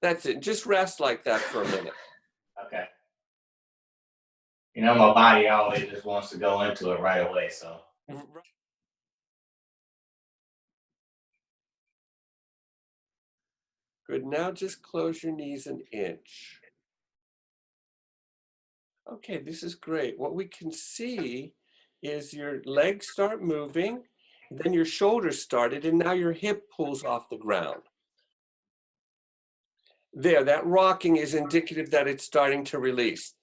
That's it. Just rest like that for a minute. Okay. You know, my body always just wants to go into it right away, so. Good. Now just close your knees an inch. Okay, this is great. What we can see is your legs start moving, then your shoulders started, and now your hip pulls off the ground. There, that rocking is indicative that it's starting to release.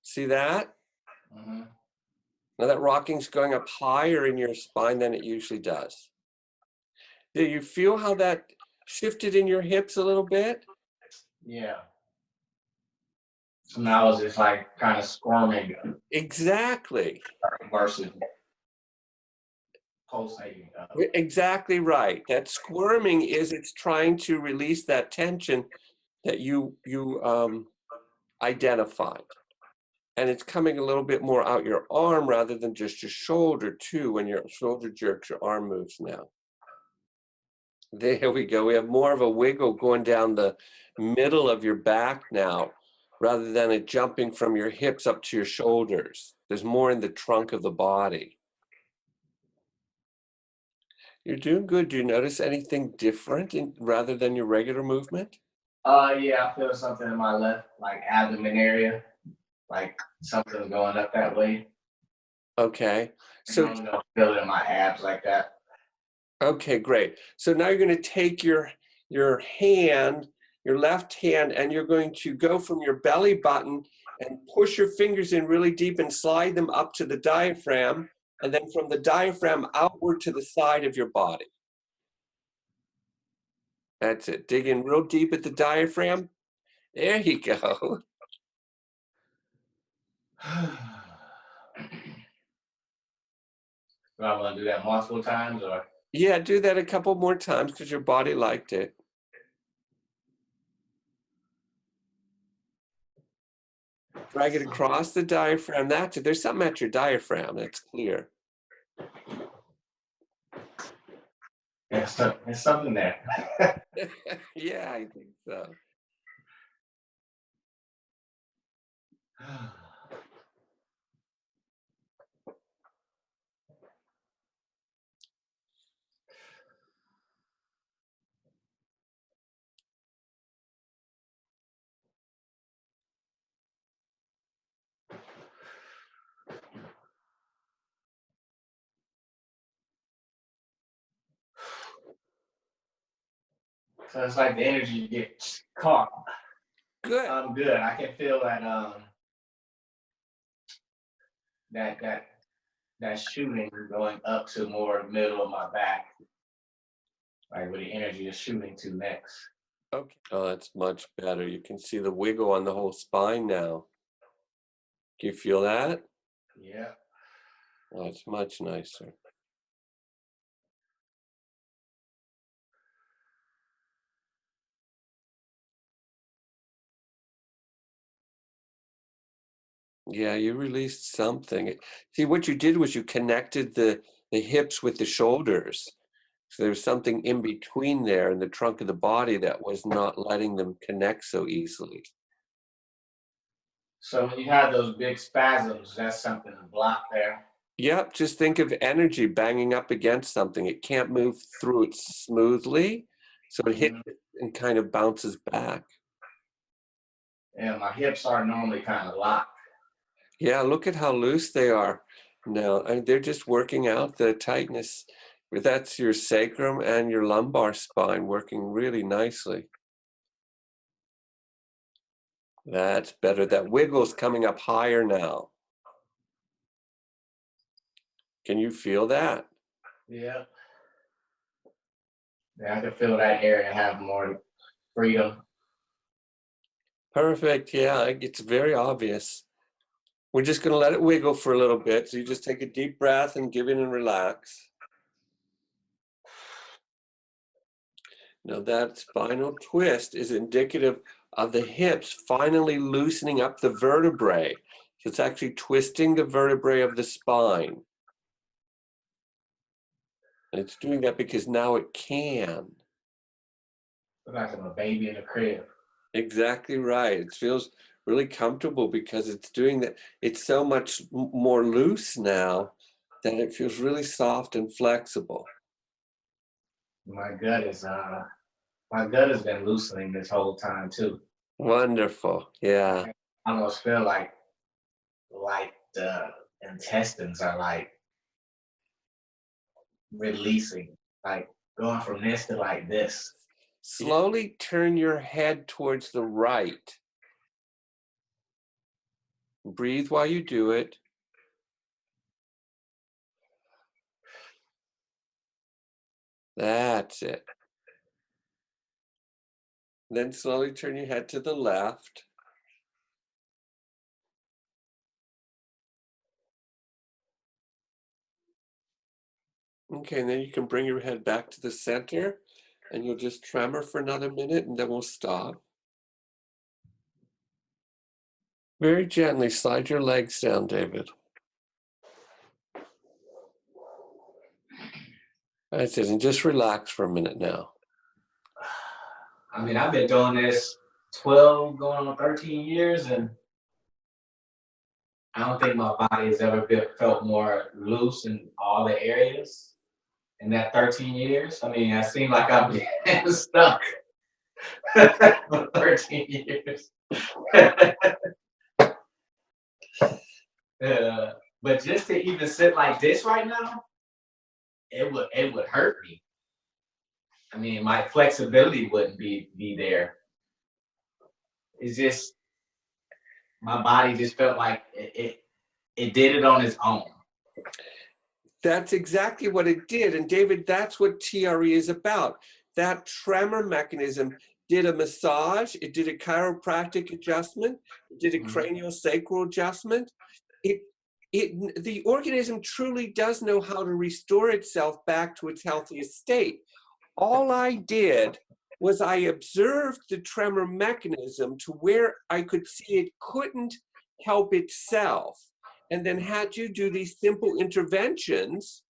See that? Mm-hmm. Now that rocking's going up higher in your spine than it usually does. Do you feel how that shifted in your hips a little bit? Yeah. So now it's just like kind of squirming. Exactly. Versus pulsating. Exactly right. That squirming is it's trying to release that tension that you identified. And it's coming a little bit more out your arm rather than just your shoulder too. When your shoulder jerks, your arm moves now. There we go. We have more of a wiggle going down the middle of your back now, rather than it jumping from your hips up to your shoulders. There's more in the trunk of the body. You're doing good. Do you notice anything different rather than your regular movement? Yeah, I feel something in my left, like abdomen area, like something's going up that way. Okay. I So, don't feel it in my abs like that. okay, great. So now you're going to take your hand, your left hand, and you're going to go from your belly button and push your fingers in really deep and slide them up to the diaphragm, and then from the diaphragm outward to the side of your body. That's it. Dig in real deep at the diaphragm. There you go. Do I want to do that multiple times or? Yeah, do that a couple more times because your body liked it. Drag it across the diaphragm. That's it. There's something at your diaphragm. That's clear. Yeah, there's something there. Yeah, I think so. So it's like the energy gets caught. Good. I'm good. I can feel that that shooting going up to more middle of my back, like where the energy is shooting to next. Okay. Oh, that's much better. You can see the wiggle on the whole spine now. Do you feel that? Yeah. Oh, it's much nicer. Yeah, you released something. See, what you did was you connected the hips with the shoulders. So there was something in between there in the trunk of the body that was not letting them connect so easily. So when you have those big spasms, that's something to block there. Yep, just think of energy banging up against something. It can't move through it smoothly, so it hits it and kind of bounces back. And my hips are normally kind of locked. Yeah, look at how loose they are now. And they're just working out the tightness. That's your sacrum and your lumbar spine working really nicely. That's better. That wiggle's coming up higher now. Can you feel that? Yeah. Yeah, I can feel that area have more freedom. Perfect. Yeah, it's very obvious. We're just going to let it wiggle for a little bit. So you just take a deep breath and give in and relax. Now that spinal twist is indicative of the hips finally loosening up the vertebrae. So it's actually twisting the vertebrae of the spine. And it's doing that because now it can. Look like I'm a baby in a crib. Exactly right. It feels really comfortable because it's doing that. It's so much more loose now that it feels really soft and flexible. My gut is my gut has been loosening this whole time too. Wonderful. Yeah. I almost feel like the intestines are like releasing, like going from this to like this. Slowly turn your head towards the right. Breathe while you do it. That's it. Then slowly turn your head to the left. Okay, and then you can bring your head back to the center and you'll just tremor for another minute and then we'll stop. Very gently slide your legs down, David. That's it, and just relax for a minute now. I mean, I've been doing this 12 going on 13 years, and I don't think my body has ever felt more loose in all the areas in that 13 years. I mean, I seem like I've been stuck for 13 years. But just to even sit like this right now, it would hurt me. I mean, my flexibility wouldn't be there. It's just my body just felt like it did it on its own. That's exactly what it did. And David, that's what TRE is about. That tremor mechanism did a massage, it did a chiropractic adjustment, it did a cranial-sacral adjustment. The organism truly does know how to restore itself back to its healthiest state. All I did was I observed the tremor mechanism to where I could see it couldn't help itself, and then had you do these simple interventions.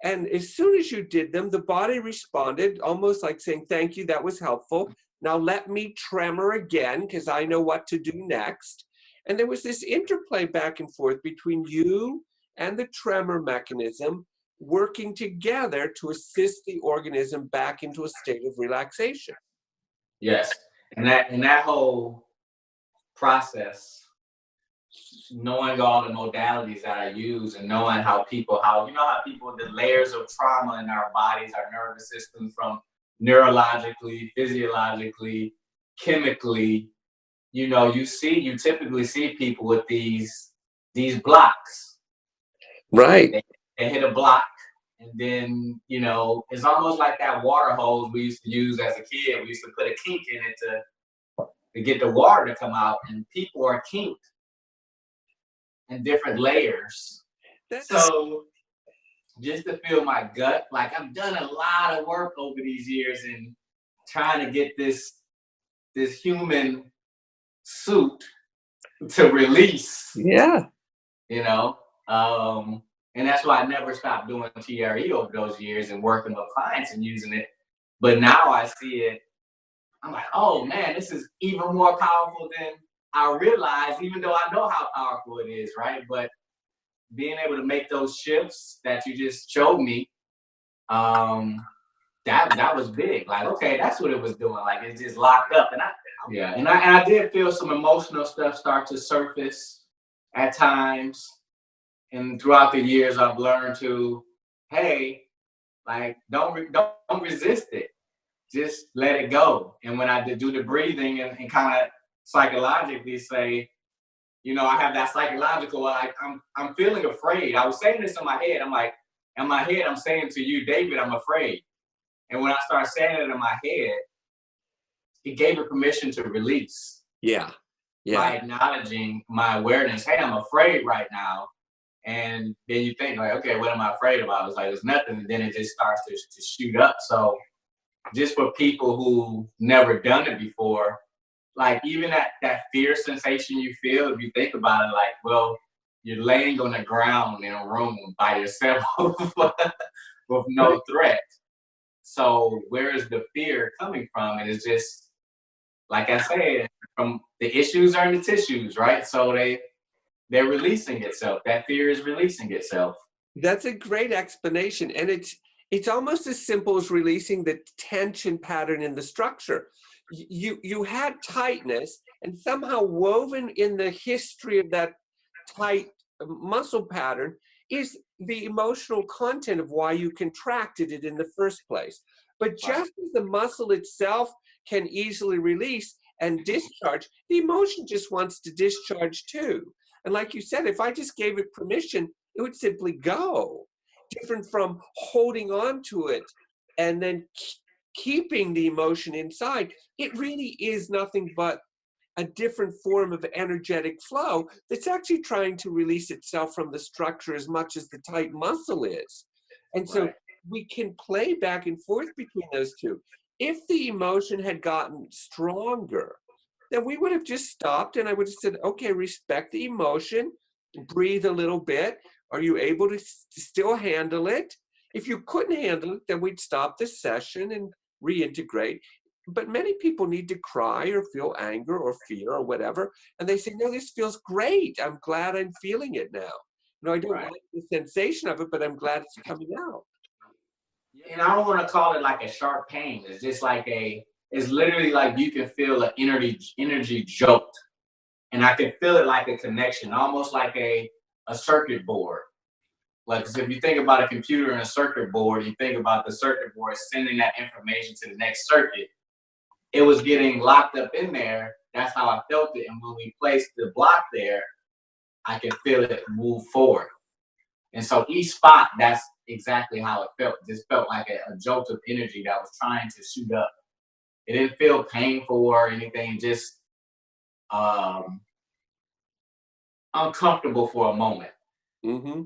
And as soon as you did them, the body responded almost like saying, thank you, that was helpful. Now let me tremor again because I know what to do next. And there was this interplay back and forth between you and the tremor mechanism working together to assist the organism back into a state of relaxation. Yes, and that whole process, knowing all the modalities that I use and knowing how people, the layers of trauma in our bodies, our nervous system, from neurologically, physiologically, chemically, you typically see people with these blocks. Right. They hit a block, and then, it's almost like that water hose we used to use as a kid. We used to put a kink in it to get the water to come out, and people are kinked in different layers. So just to feel my gut, like I've done a lot of work over these years in trying to get this human suit to release. Yeah. And that's why I never stopped doing TRE over those years and working with clients and using it. But now I see it, I'm like, oh man, this is even more powerful than I realized, even though I know how powerful it is, right? But being able to make those shifts that you just showed me, that was big. Like, okay, that's what it was doing. Like, it's just locked up. And I did feel some emotional stuff start to surface at times. And throughout the years, I've learned to, hey, like, don't resist it. Just let it go. And when I do the breathing and kind of psychologically say, I have that psychological, like, I'm feeling afraid. I was saying this in my head. I'm like, in my head, I'm saying to you, David, I'm afraid. And when I start saying it in my head, it gave it permission to release. Yeah. By acknowledging my awareness, hey, I'm afraid right now. And then you think, like, okay, what am I afraid about? It's like, there's nothing. And then it just starts to shoot up. So just for people who never done it before, like, even that fear sensation you feel, if you think about it, like, well, you're laying on the ground in a room by yourself with no threat. So where is the fear coming from? And it's just like I said, from the issues are in the tissues, right? So they're releasing itself. That fear is releasing itself. That's a great explanation. And it's almost as simple as releasing the tension pattern in the structure. You had tightness, and somehow woven in the history of that tight muscle pattern is the emotional content of why you contracted it in the first place. But just as the muscle itself can easily release and discharge, the emotion just wants to discharge too. And like you said, if I just gave it permission, it would simply go. Different from holding on to it and then keeping the emotion inside. It really is nothing but a different form of energetic flow that's actually trying to release itself from the structure as much as the tight muscle is. And so we can play back and forth between those two. If the emotion had gotten stronger, then we would have just stopped and I would have said, okay, respect the emotion, breathe a little bit. Are you able to still handle it? If you couldn't handle it, then we'd stop the session and reintegrate. But many people need to cry or feel anger or fear or whatever. And they say, no, this feels great. I'm glad I'm feeling it now. I don't like the sensation of it, but I'm glad it's coming out. And I don't want to call it like a sharp pain. It's just like it's literally like you can feel an energy jolt. And I can feel it like a connection, almost like a circuit board. Like, if you think about a computer and a circuit board, you think about the circuit board sending that information to the next circuit. It was getting locked up in there. That's how I felt it. And when we placed the block there, I could feel it move forward. And so each spot, that's exactly how it felt. It just felt like a jolt of energy that was trying to shoot up. It didn't feel painful or anything, just uncomfortable for a moment. Mm-hmm.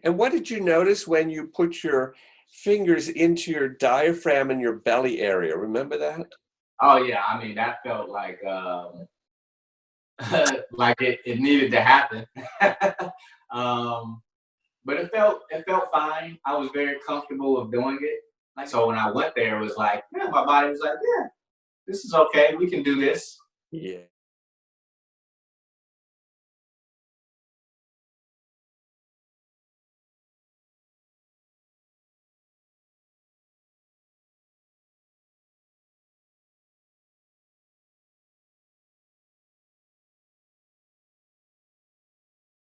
And what did you notice when you put your fingers into your diaphragm and your belly area? Remember that? Oh yeah, I mean that felt like like it needed to happen. But it felt fine. I was very comfortable with doing it. Like, so when I went there, it was like, yeah, my body was like, yeah, this is okay. We can do this. Yeah.